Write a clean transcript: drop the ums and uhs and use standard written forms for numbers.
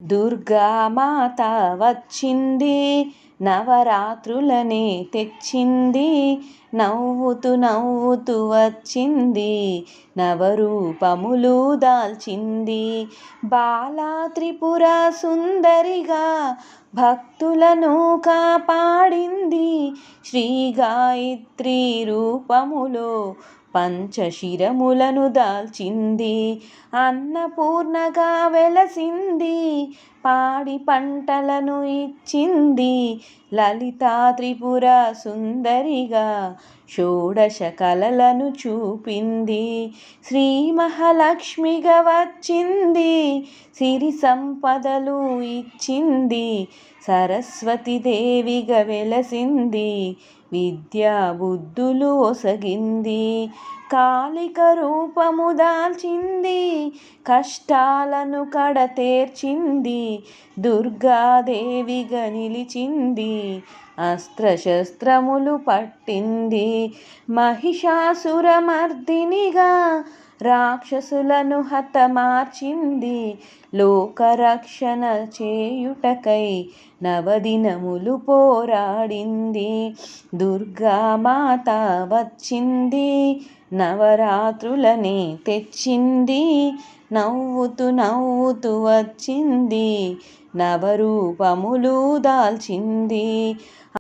దుర్గామాత వచ్చింది, నవరాత్రులనే తెచ్చింది, నవ్వుతూ నవ్వుతూ వచ్చింది, నవరూపములు దాల్చింది. బాలా త్రిపుర సుందరిగా భక్తులను కాపాడింది, శ్రీ గాయత్రి రూపములో పంచశిరములను దాల్చింది. అన్నపూర్ణగా వెలసింది, పాడి పంటలను ఇచ్చింది, లలితా త్రిపుర సుందరిగా షోడశ కళలను చూపింది. శ్రీ మహాలక్ష్మిగా వచ్చింది, సిరి సంపదలు ఇచ్చింది, సరస్వతి దేవిగా వెలసింది, విద్యా బుద్ధులు ఒసగింది. కాళిక రూపము దాల్చింది, కష్టాలను కడతేర్చింది, దుర్గాదేవిగా నిలిచింది, అస్త్రశస్త్రములు పట్టింది. మహిషాసురమర్దినిగా రాక్షసులను హతమార్చింది, లోకరక్షణ చేయుటకై నవదినములు పోరాడింది. దుర్గామాత వచ్చింది, నవరాత్రులనే తెచ్చింది, నవ్వుతూ నవ్వుతూ వచ్చింది, నవరూపములు దాల్చింది.